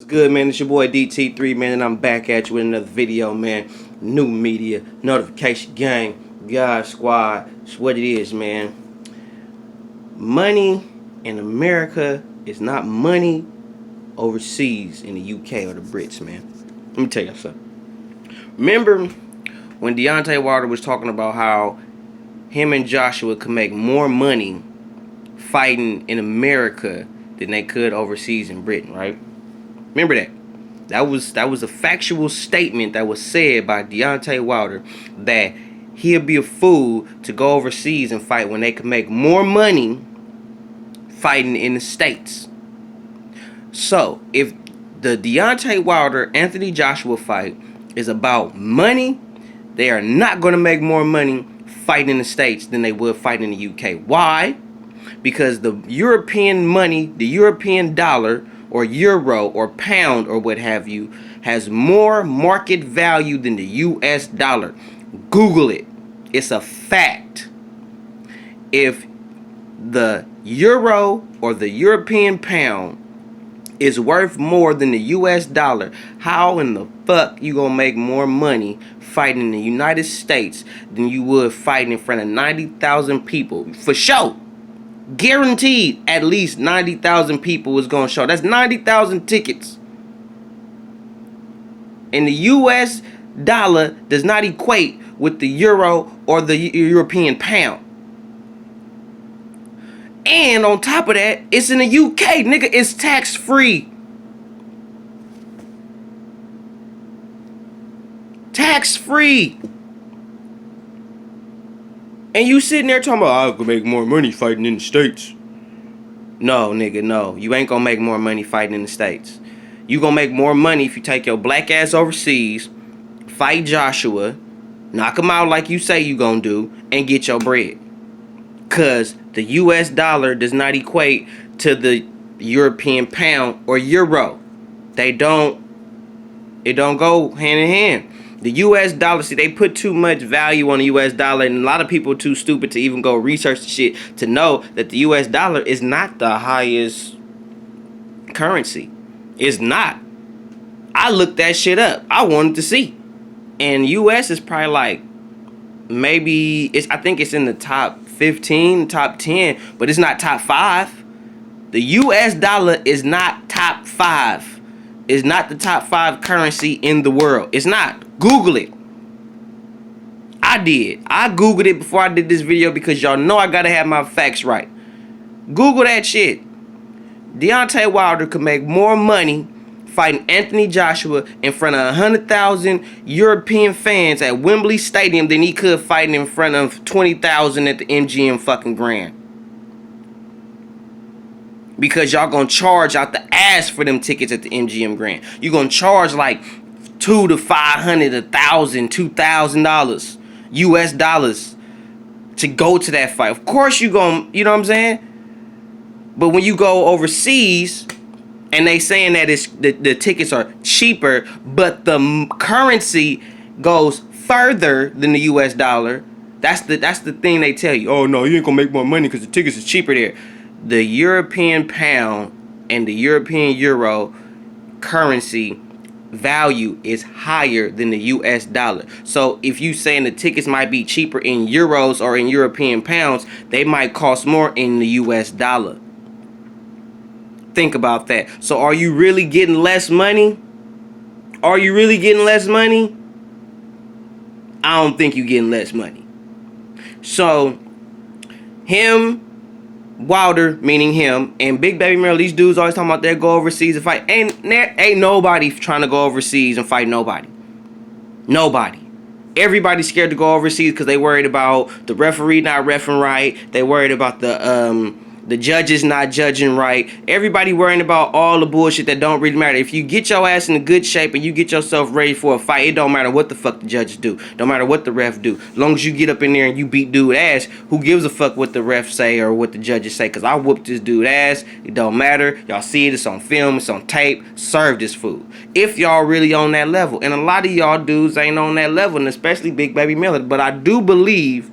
What's good, man? It's your boy DT3, man, and I'm back at you with another video, man. New media, notification gang, God squad. It's what it is, man. Money in America is not money overseas in the UK or the Brits, man. Let me tell you something. Remember when Deontay Wilder was talking about how him and Joshua could make more money fighting in America than they could overseas in Britain, right? Remember that. That was a factual statement that was said by Deontay Wilder, that he'll be a fool to go overseas and fight when they can make more money fighting in the States. So, if the Deontay Wilder Anthony Joshua fight is about money, they are not going to make more money fighting in the States than they would fighting in the UK. Why? Because the European money, the European dollar, or euro or pound or what have you, has more market value than the US dollar. Google it. It's a fact. If the euro or the European pound is worth more than the US dollar, how in the fuck you gonna make more money fighting in the United States than you would fighting in front of 90,000 people? For sure. Guaranteed at least 90,000 people was going to show. That's 90,000 tickets. And the US dollar does not equate with the euro or the European pound. And on top of that, it's in the UK, nigga. It's tax free. Tax free. And you sitting there talking about, I could make more money fighting in the States. No, nigga, no. You ain't gonna make more money fighting in the States. You gonna make more money if you take your black ass overseas, fight Joshua, knock him out like you say you gonna do, and get your bread. Cause the US dollar does not equate to the European pound or euro. It don't go hand in hand. The US dollar, see, they put too much value on the US dollar, and a lot of people are too stupid to even go research the shit to know that the US dollar is not the highest currency. It's not. I looked that shit up. I wanted to see. And US is probably like, maybe, I think it's in the top 15, top 10, but it's not top 5. The US dollar is not top 5. It's not the top 5 currency in the world. It's not. Google it. I did. I Googled it before I did this video because y'all know I gotta have my facts right. Google that shit. Deontay Wilder could make more money fighting Anthony Joshua in front of 100,000 European fans at Wembley Stadium than he could fighting in front of 20,000 at the MGM fucking Grand. Because y'all gonna charge out the ass for them tickets at the MGM Grand. You gonna charge like $200 to $500, $1,000, $2,000 US dollars to go to that fight. Of course you gonna, you know what I'm saying? But when you go overseas and they saying that it's the tickets are cheaper, but the currency goes further than the US dollar, that's the thing they tell you. Oh no, you ain't gonna make more money because the tickets is cheaper there. The European pound and the European euro currency value is higher than the US dollar. So if you saying the tickets might be cheaper in euros or in European pounds, they might cost more in the US dollar. Think about that. So are you really getting less money? Are you really getting less money? I don't think you're getting less money. So Wilder, meaning him, and Big Baby Merrill, these dudes always talking about they go overseas and fight. Ain't nobody trying to go overseas and fight nobody. Nobody. Everybody's scared to go overseas because they worried about the referee not reffing right. They worried about the judges not judging right. Everybody worrying about all the bullshit that don't really matter. If you get your ass in a good shape and you get yourself ready for a fight, it don't matter what the fuck the judges do. Don't matter what the ref do. As long as you get up in there and you beat dude ass, who gives a fuck what the ref say or what the judges say? Because I whooped this dude ass. It don't matter. Y'all see it. It's on film. It's on tape. Serve this fool. If y'all really on that level. And a lot of y'all dudes ain't on that level, and especially Big Baby Miller. But I do believe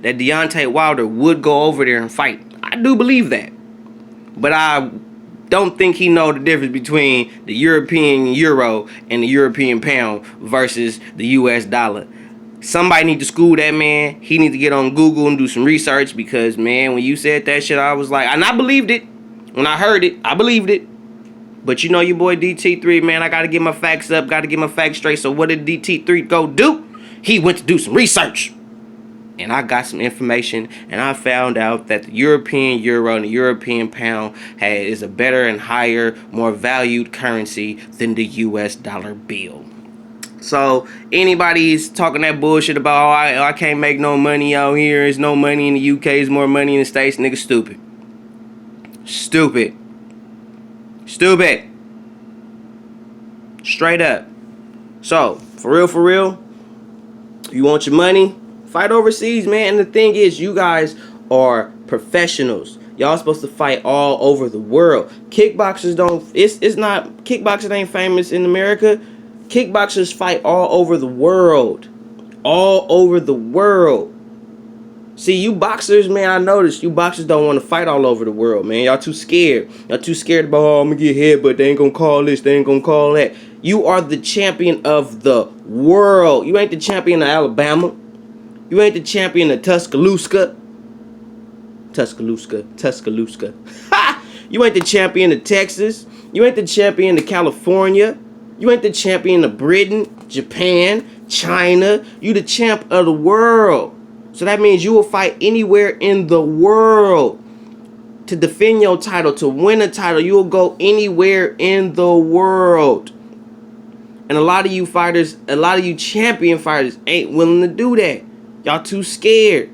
that Deontay Wilder would go over there and fight. I do believe that. But I don't think he know the difference between the European euro and the European pound versus the US dollar. Somebody need to school that man. He need to get on Google and do some research, because, man, when you said that shit, I was like, and I believed it. When I heard it, I believed it. But you know your boy DT3, man, I got to get my facts up, got to get my facts straight. So what did DT3 go do? He went to do some research. And I got some information, and I found out that the European euro and the European pound is a better and higher, more valued currency than the US dollar bill. So anybody's talking that bullshit about, oh, I can't make no money out here, there's no money in the UK, there's more money in the States, nigga, stupid. Stupid. Stupid. Straight up. So, for real, you want your money? Fight overseas, man. And the thing is, you guys are professionals. Y'all supposed to fight all over the world. Kickboxers don't, it's not, kickboxing ain't famous in America. Kickboxers fight all over the world. All over the world. See, you boxers, man, I noticed you boxers don't want to fight all over the world, man. Y'all too scared. Y'all too scared about, oh, I'm going to get hit, but they ain't going to call this, they ain't going to call that. You are the champion of the world. You ain't the champion of Alabama. You ain't the champion of Tuscaloosa. Ha! You ain't the champion of Texas. You ain't the champion of California. You ain't the champion of Britain, Japan, China. You the champ of the world. So that means you will fight anywhere in the world to defend your title, to win a title. You will go anywhere in the world. And a lot of you fighters, a lot of you champion fighters ain't willing to do that. Y'all too scared.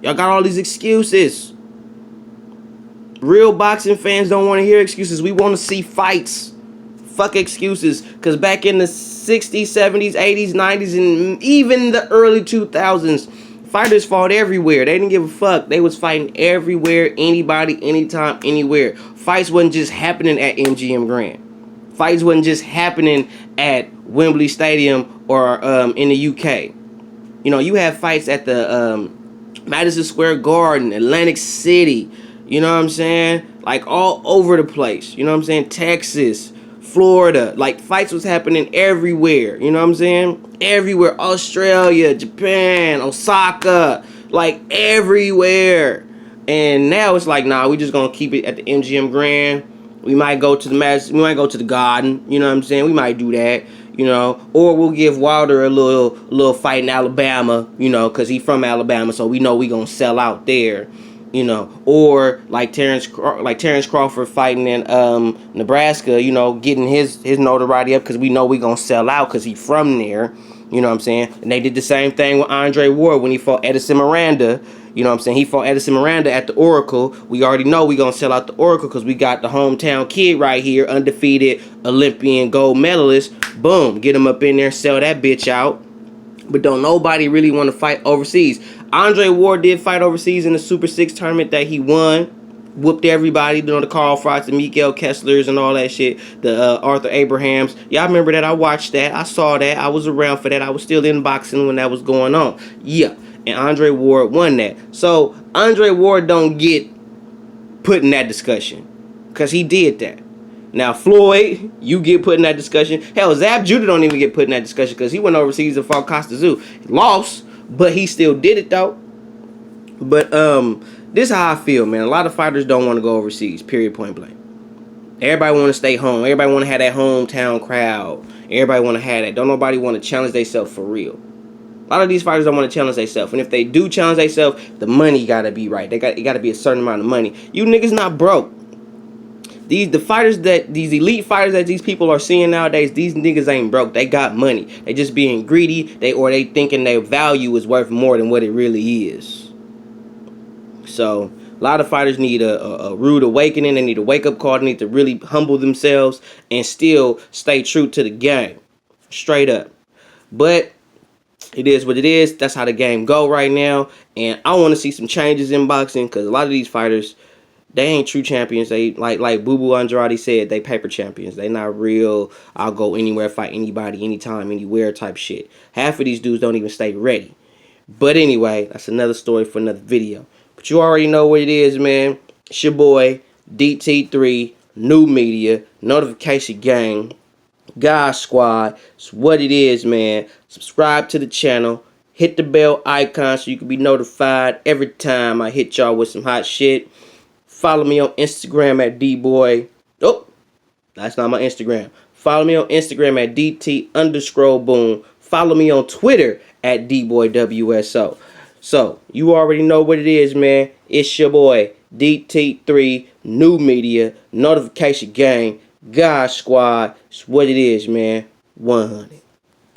Y'all got all these excuses. Real boxing fans don't want to hear excuses. We want to see fights. Fuck excuses. Because back in the 60s, 70s, 80s, 90s, and even the early 2000s, fighters fought everywhere. They didn't give a fuck. They was fighting everywhere, anybody, anytime, anywhere. Fights wasn't just happening at MGM Grand. Fights wasn't just happening at Wembley Stadium or in the UK. You know, you have fights at the Madison Square Garden, Atlantic City. You know what I'm saying? Like all over the place. You know what I'm saying? Texas, Florida. Like fights was happening everywhere. You know what I'm saying? Everywhere. Australia, Japan, Osaka. Like everywhere. And now it's like, nah, we just gonna keep it at the MGM Grand. We might go to the we might go to the Garden. You know what I'm saying? We might do that. You know, or we'll give Wilder a little fight in Alabama, you know, because he's from Alabama, so we know we gonna sell out there, you know. Or like Terrence Crawford fighting in Nebraska, you know, getting his notoriety up because we know we gonna sell out because he's from there, you know what I'm saying. And they did the same thing with Andre Ward when he fought Edison Miranda. You know what I'm saying? He fought Edison Miranda at the Oracle. We already know we gonna sell out the Oracle because we got the hometown kid right here, undefeated Olympian gold medalist. Boom, get him up in there, sell that bitch out. But don't nobody really want to fight overseas. Andre Ward did fight overseas in the Super 6 tournament that he won. Whooped everybody, you know, the Carl Frotts, the Mikael Kesslers and all that shit. The Arthur Abrahams. Y'all remember that? I watched that. I saw that. I was around for that. I was still in boxing when that was going on. Yeah. And Andre Ward won that. So Andre Ward don't get put in that discussion because he did that. Now Floyd, you get put in that discussion. Hell, Zab Judah don't even get put in that discussion because he went overseas and fought Costa Zoo. Lost, but he still did it though. But this is how I feel, man. A lot of fighters don't want to go overseas. Period. Point blank. Everybody want to stay home. Everybody want to have that hometown crowd. Everybody want to have that. Don't nobody want to challenge themselves for real. A lot of these fighters don't want to challenge themselves. And if they do challenge themselves, the money got to be right. It got to be a certain amount of money. You niggas not broke. These elite fighters that these people are seeing nowadays, these niggas ain't broke. They got money. They just being greedy. They thinking their value is worth more than what it really is. So a lot of fighters need a rude awakening. They need a wake up call. They need to really humble themselves and still stay true to the game. Straight up. But it is what it is. That's how the game go right now. And I want to see some changes in boxing because a lot of these fighters, they ain't true champions. They like Boo Boo Andrade said, they paper champions. They not real, I'll go anywhere, fight anybody, anytime, anywhere type shit. Half of these dudes don't even stay ready. But anyway, that's another story for another video. But you already know what it is, man. It's your boy, DT3, New Media, Notification Gang, God Squad. It's what it is, man. Subscribe to the channel. Hit the bell icon so you can be notified every time I hit y'all with some hot shit. Follow me on Instagram at dboy. Oh, that's not my Instagram. Follow me on Instagram at DT_boom. Follow me on Twitter at DBoyWSO. So, you already know what it is, man. It's your boy, DT3, New Media, Notification Gang, God Squad. It's what it is, man. 100.